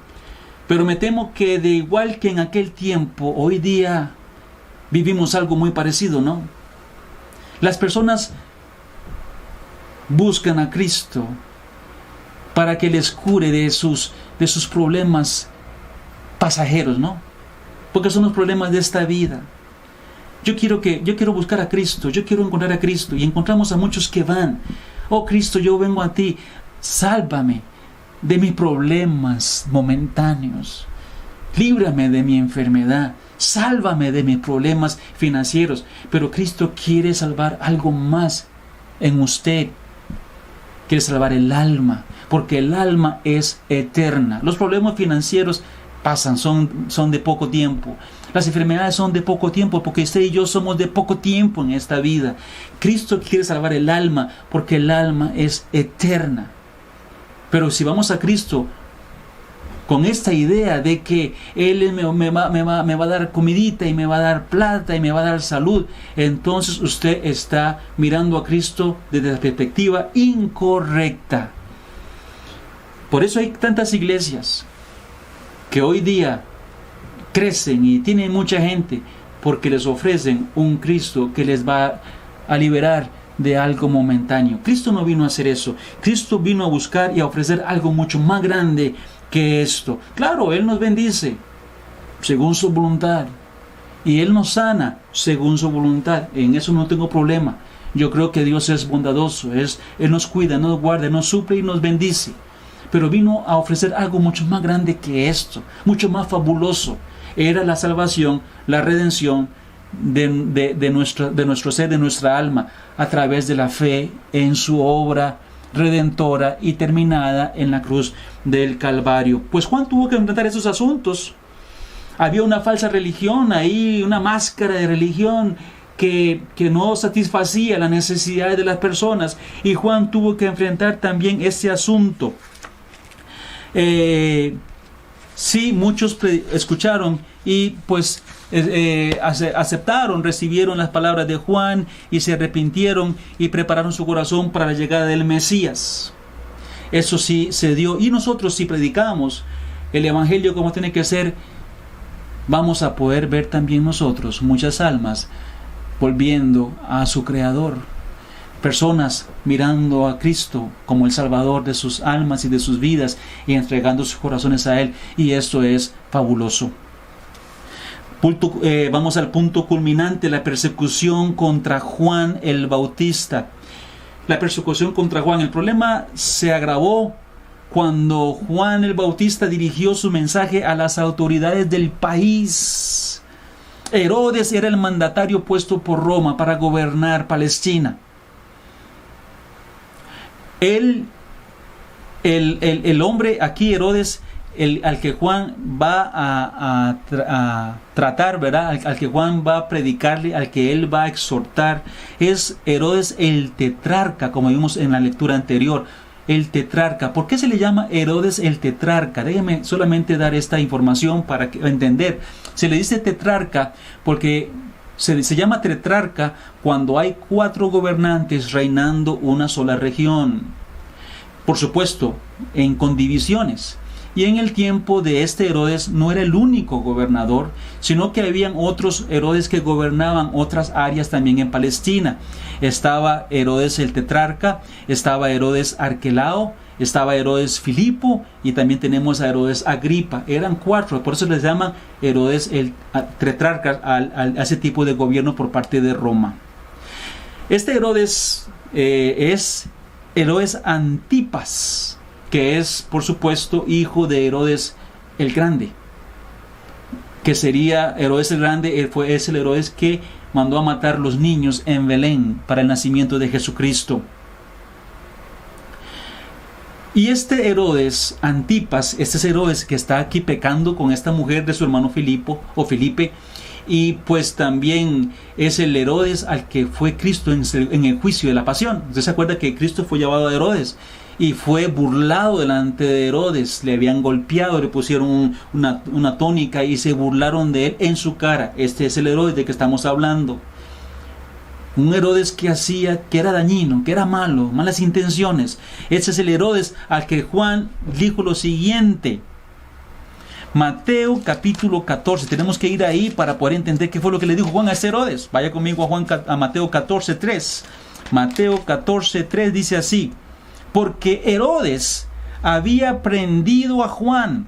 Pero me temo que de igual que en aquel tiempo, hoy día vivimos algo muy parecido, ¿no? Las personas buscan a Cristo para que les cure de sus problemas pasajeros, ¿no? Porque son los problemas de esta vida. Yo quiero buscar a Cristo, yo quiero encontrar a Cristo, y encontramos a muchos que van. Oh Cristo, yo vengo a ti, sálvame de mis problemas momentáneos, líbrame de mi enfermedad, sálvame de mis problemas financieros. Pero Cristo quiere salvar algo más en usted. Quiere salvar el alma, porque el alma es eterna. Los problemas financieros pasan, son de poco tiempo. Las enfermedades son de poco tiempo, porque usted y yo somos de poco tiempo en esta vida. Cristo quiere salvar el alma, porque el alma es eterna. Pero si vamos a Cristo con esta idea de que Él me va a dar comidita y me va a dar plata y me va a dar salud, entonces usted está mirando a Cristo desde la perspectiva incorrecta. Por eso hay tantas iglesias que hoy día crecen y tienen mucha gente, porque les ofrecen un Cristo que les va a liberar de algo momentáneo. Cristo no vino a hacer eso. Cristo vino a buscar y a ofrecer algo mucho más grande que esto. Claro, Él nos bendice según su voluntad y Él nos sana según su voluntad. En eso no tengo problema. Yo creo que Dios es bondadoso. Él nos cuida, nos guarda, nos suple y nos bendice. Pero vino a ofrecer algo mucho más grande que esto, mucho más fabuloso. Era la salvación, la redención de nuestro ser, de nuestra alma, a través de la fe en su obra redentora y terminada en la cruz del Calvario. Pues Juan tuvo que enfrentar esos asuntos. Había una falsa religión ahí, una máscara de religión que no satisfacía las necesidades de las personas, y Juan tuvo que enfrentar también ese asunto. Sí, muchos escucharon y pues aceptaron, recibieron las palabras de Juan y se arrepintieron y prepararon su corazón para la llegada del Mesías. Eso sí se dio, y nosotros, si predicamos el Evangelio como tiene que ser, vamos a poder ver también nosotros muchas almas volviendo a su Creador, personas mirando a Cristo como el Salvador de sus almas y de sus vidas y entregando sus corazones a Él, y esto es fabuloso. Vamos al punto culminante: la persecución contra Juan el Bautista. La persecución contra Juan, el problema se agravó cuando Juan el Bautista dirigió su mensaje a las autoridades del país. Herodes era el mandatario puesto por Roma para gobernar Palestina. El hombre aquí, Herodes, al que Juan va a tratar, ¿verdad? Al que Juan va a predicarle, al que él va a exhortar, es Herodes el tetrarca, como vimos en la lectura anterior. El tetrarca. ¿Por qué se le llama Herodes el tetrarca? Déjenme solamente dar esta información para entender. Se le dice tetrarca porque se llama tetrarca cuando hay 4 gobernantes reinando una sola región. Por supuesto, en condivisiones. Y en el tiempo de este Herodes no era el único gobernador, sino que habían otros Herodes que gobernaban otras áreas también en Palestina. Estaba Herodes el tetrarca, estaba Herodes Arquelao, estaba Herodes Filipo, y también tenemos a Herodes Agripa. Eran 4, por eso les llaman Herodes el tetrarca a ese tipo de gobierno por parte de Roma. Este Herodes es Herodes Antipas, que es, por supuesto, hijo de Herodes el Grande, que sería Herodes el Grande. Es el Herodes que mandó a matar los niños en Belén para el nacimiento de Jesucristo. Y este Herodes Antipas, este es Herodes que está aquí pecando con esta mujer de su hermano Felipe, y pues también es el Herodes al que fue Cristo en el juicio de la pasión. Usted se acuerda que Cristo fue llevado a Herodes y fue burlado delante de Herodes. Le habían golpeado, le pusieron una tónica y se burlaron de él en su cara. Este es el Herodes de que estamos hablando. Un Herodes que era dañino, que era malo, malas intenciones. Ese es el Herodes al que Juan dijo lo siguiente. Mateo capítulo 14. Tenemos que ir ahí para poder entender qué fue lo que le dijo Juan a ese Herodes. Vaya conmigo a Mateo 14:3. Mateo 14:3 dice así: porque Herodes había prendido a Juan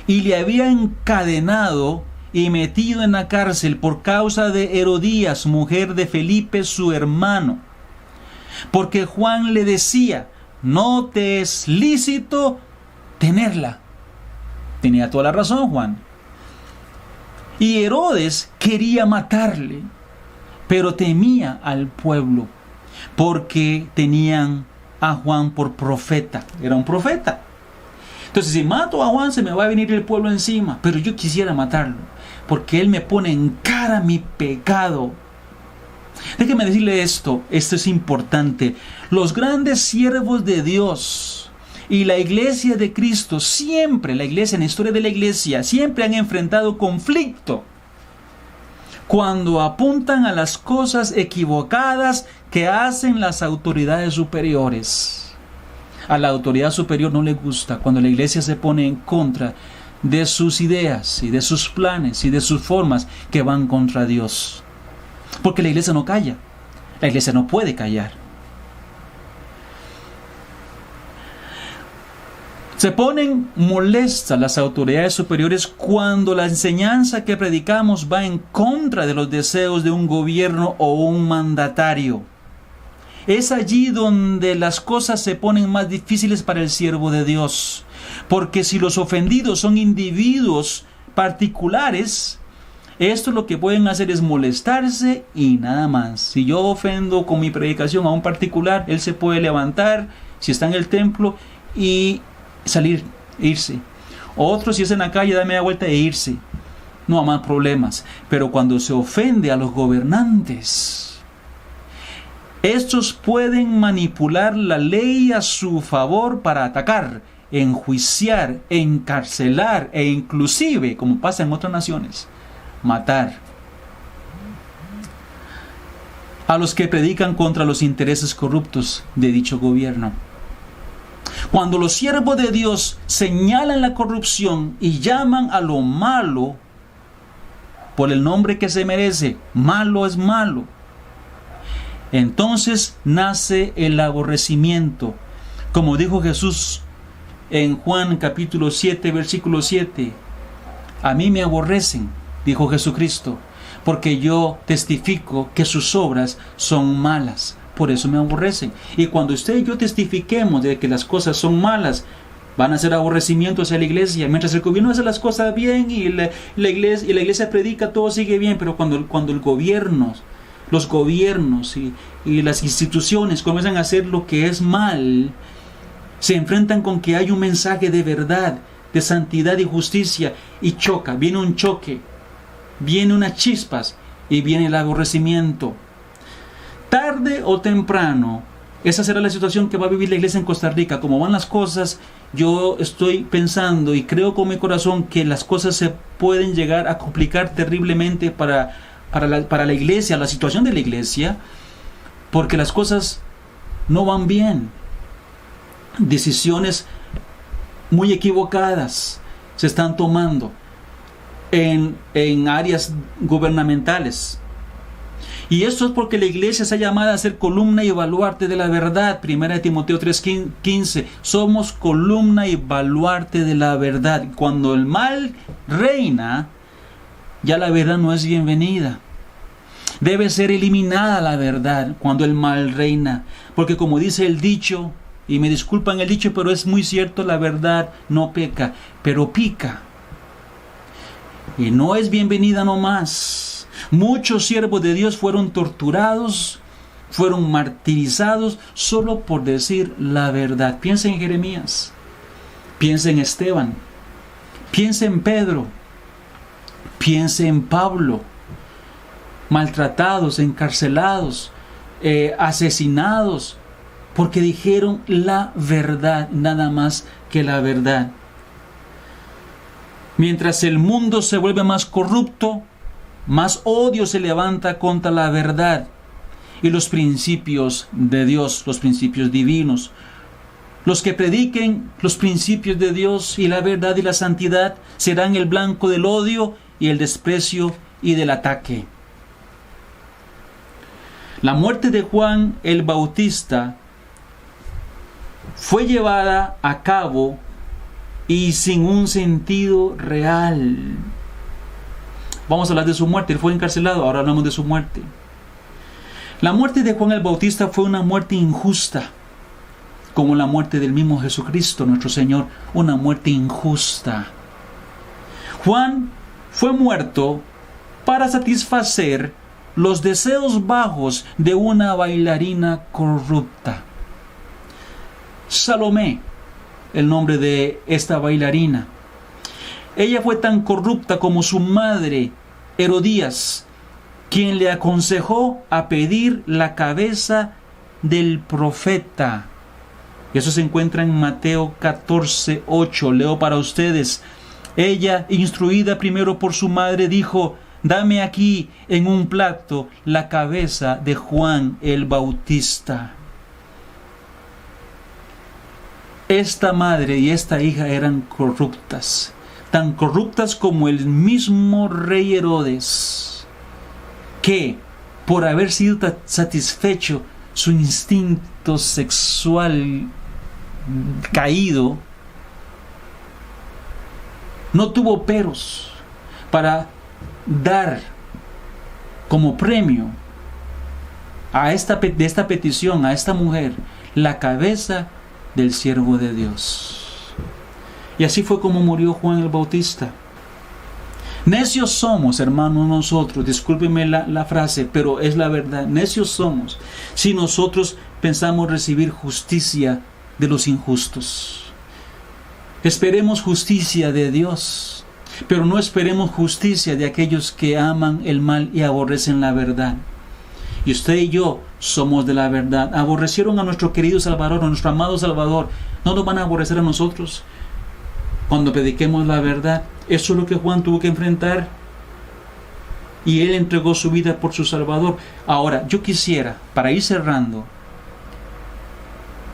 y le había encadenado y metido en la cárcel por causa de Herodías, mujer de Felipe su hermano, porque Juan le decía: no te es lícito tenerla. Tenía toda la razón Juan. Y Herodes quería matarle, pero temía al pueblo, porque tenían a Juan por profeta. Era un profeta. Entonces, si mato a Juan, se me va a venir el pueblo encima. Pero yo quisiera matarlo, porque él me pone en cara mi pecado. Déjeme decirle esto es importante. Los grandes siervos de Dios y la iglesia de Cristo, siempre, en la historia de la iglesia, siempre han enfrentado conflicto cuando apuntan a las cosas equivocadas que hacen las autoridades superiores. A la autoridad superior no le gusta cuando la iglesia se pone en contra de sus ideas y de sus planes y de sus formas que van contra Dios. Porque la iglesia no calla. La iglesia no puede callar. Se ponen molestas las autoridades superiores cuando la enseñanza que predicamos va en contra de los deseos de un gobierno o un mandatario. Es allí donde las cosas se ponen más difíciles para el siervo de Dios. Porque si los ofendidos son individuos particulares, esto lo que pueden hacer es molestarse y nada más. Si yo ofendo con mi predicación a un particular, él se puede levantar, si está en el templo, y salir, irse. Otro, si es en la calle, da media vuelta e irse. No hay más problemas. Pero cuando se ofende a los gobernantes, estos pueden manipular la ley a su favor para atacar, enjuiciar, encarcelar e inclusive, como pasa en otras naciones, matar a los que predican contra los intereses corruptos de dicho gobierno. Cuando los siervos de Dios señalan la corrupción y llaman a lo malo por el nombre que se merece, malo es malo, entonces nace el aborrecimiento. Como dijo Jesús en Juan capítulo 7, versículo 7, a mí me aborrecen, dijo Jesucristo, porque yo testifico que sus obras son malas. Por eso me aborrecen. Y cuando usted y yo testifiquemos de que las cosas son malas, van a ser aborrecimientos hacia la iglesia. Mientras el gobierno hace las cosas bien y la iglesia predica, todo sigue bien. Pero cuando el gobierno, los gobiernos y las instituciones comienzan a hacer lo que es mal, se enfrentan con que hay un mensaje de verdad, de santidad y justicia, y choca. Viene un choque, viene unas chispas y viene el aborrecimiento. Tarde o temprano, esa será la situación que va a vivir la iglesia en Costa Rica. Como van las cosas, yo estoy pensando y creo con mi corazón que las cosas se pueden llegar a complicar terriblemente para la iglesia, la situación de la iglesia, porque las cosas no van bien. Decisiones muy equivocadas se están tomando en áreas gubernamentales. Y esto es porque la iglesia está llamada a ser columna y baluarte de la verdad. 1 Timoteo 3:15. Somos columna y baluarte de la verdad. Cuando el mal reina, ya la verdad no es bienvenida. Debe ser eliminada la verdad cuando el mal reina. Porque como dice el dicho, y me disculpan el dicho, pero es muy cierto, la verdad no peca, pero pica. Y no es bienvenida nomás. Muchos siervos de Dios fueron torturados, fueron martirizados solo por decir la verdad. Piensa en Jeremías, piensa en Esteban, piensa en Pedro, piensa en Pablo, maltratados, encarcelados, asesinados, porque dijeron la verdad, nada más que la verdad. Mientras el mundo se vuelve más corrupto, más odio se levanta contra la verdad y los principios de Dios, los principios divinos. Los que prediquen los principios de Dios y la verdad y la santidad serán el blanco del odio y el desprecio y del ataque. La muerte de Juan el Bautista fue llevada a cabo y sin un sentido real. Vamos a hablar de su muerte. Él fue encarcelado, ahora hablamos de su muerte. La muerte de Juan el Bautista fue una muerte injusta, como la muerte del mismo Jesucristo, nuestro Señor, una muerte injusta. Juan fue muerto para satisfacer los deseos bajos de una bailarina corrupta. Salomé, el nombre de esta bailarina. Ella fue tan corrupta como su madre, Herodías, quien le aconsejó a pedir la cabeza del profeta. Eso se encuentra en Mateo 14:8. Leo para ustedes. Ella, instruida primero por su madre, dijo: dame aquí en un plato la cabeza de Juan el Bautista. Esta madre y esta hija eran corruptas, tan corruptas como el mismo rey Herodes, que por haber sido satisfecho su instinto sexual caído, no tuvo peros para dar como premio de esta petición a esta mujer la cabeza del siervo de Dios. Y así fue como murió Juan el Bautista. Necios somos, hermanos, nosotros, discúlpenme la frase, pero es la verdad. Necios somos si nosotros pensamos recibir justicia de los injustos. Esperemos justicia de Dios, pero no esperemos justicia de aquellos que aman el mal y aborrecen la verdad. Y usted y yo somos de la verdad. Aborrecieron a nuestro querido Salvador, a nuestro amado Salvador. ¿No nos van a aborrecer a nosotros cuando prediquemos la verdad? Eso es lo que Juan tuvo que enfrentar. Y él entregó su vida por su Salvador. Ahora, yo quisiera, para ir cerrando,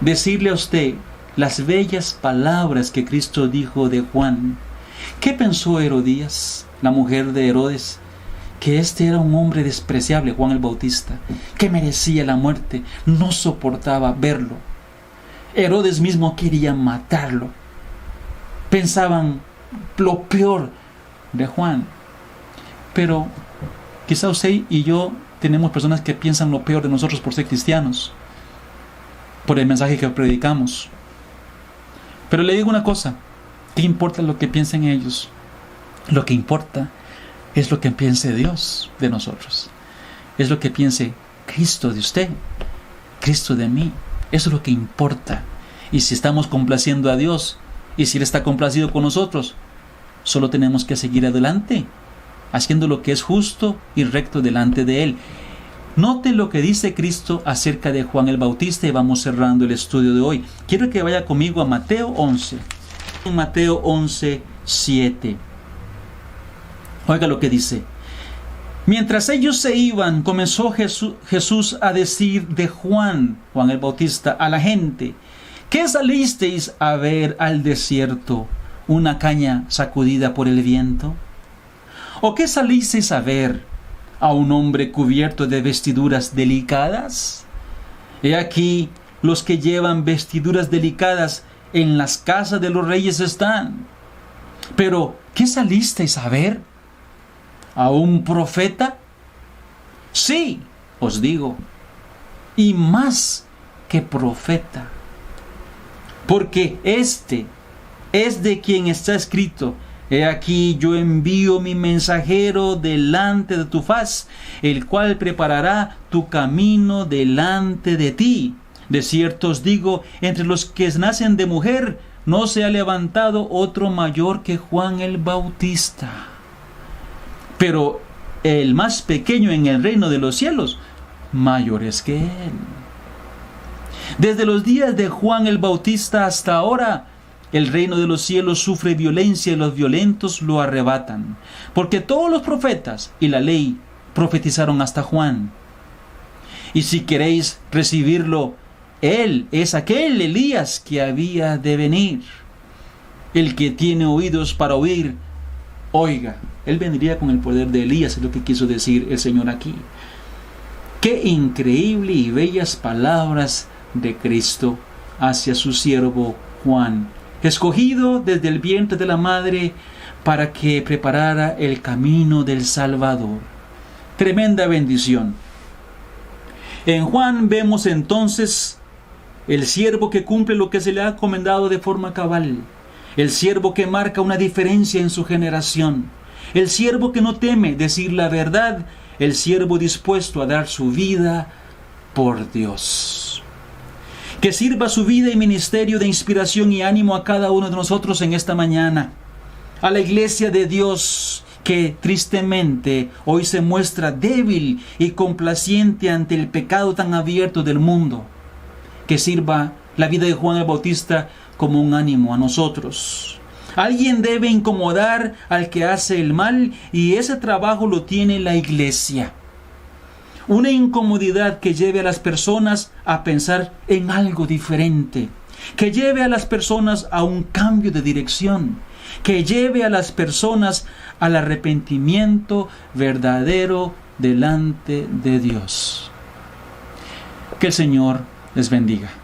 decirle a usted las bellas palabras que Cristo dijo de Juan. ¿Qué pensó Herodías, la mujer de Herodes? Que este era un hombre despreciable, Juan el Bautista, que merecía la muerte, no soportaba verlo. Herodes mismo quería matarlo. Pensaban lo peor de Juan. Pero quizá usted y yo tenemos personas que piensan lo peor de nosotros por ser cristianos, por el mensaje que predicamos. Pero le digo una cosa, ¿qué importa lo que piensen ellos? Lo que importa es lo que piense Dios de nosotros. Es lo que piense Cristo de usted, Cristo de mí. Eso es lo que importa. Y si estamos complaciendo a Dios, y si Él está complacido con nosotros, solo tenemos que seguir adelante, haciendo lo que es justo y recto delante de Él. Note lo que dice Cristo acerca de Juan el Bautista y vamos cerrando el estudio de hoy. Quiero que vaya conmigo a Mateo 11. En Mateo 11, 7. Oiga lo que dice. Mientras ellos se iban, comenzó Jesús a decir de Juan el Bautista, a la gente: ¿qué salisteis a ver al desierto? ¿Una caña sacudida por el viento? ¿O qué salisteis a ver? ¿A un hombre cubierto de vestiduras delicadas? He aquí, los que llevan vestiduras delicadas en las casas de los reyes están. Pero, ¿qué salisteis a ver? ¿A un profeta? Sí, os digo, y más que profeta. Porque este es de quien está escrito: he aquí yo envío mi mensajero delante de tu faz, el cual preparará tu camino delante de ti. De cierto os digo, entre los que nacen de mujer, no se ha levantado otro mayor que Juan el Bautista. Pero el más pequeño en el reino de los cielos, mayor es que él. Desde los días de Juan el Bautista hasta ahora, el reino de los cielos sufre violencia y los violentos lo arrebatan. Porque todos los profetas y la ley profetizaron hasta Juan. Y si queréis recibirlo, él es aquel Elías que había de venir. El que tiene oídos para oír, oiga. Él vendría con el poder de Elías, es lo que quiso decir el Señor aquí. Qué increíble y bellas palabras de Cristo hacia su siervo Juan, escogido desde el vientre de la madre para que preparara el camino del Salvador. Tremenda bendición. En Juan vemos entonces el siervo que cumple lo que se le ha encomendado de forma cabal, el siervo que marca una diferencia en su generación, el siervo que no teme decir la verdad, el siervo dispuesto a dar su vida por Dios. Que sirva su vida y ministerio de inspiración y ánimo a cada uno de nosotros en esta mañana. A la iglesia de Dios que tristemente hoy se muestra débil y complaciente ante el pecado tan abierto del mundo. Que sirva la vida de Juan el Bautista como un ánimo a nosotros. Alguien debe incomodar al que hace el mal y ese trabajo lo tiene la iglesia. Una incomodidad que lleve a las personas a pensar en algo diferente, que lleve a las personas a un cambio de dirección, que lleve a las personas al arrepentimiento verdadero delante de Dios. Que el Señor les bendiga.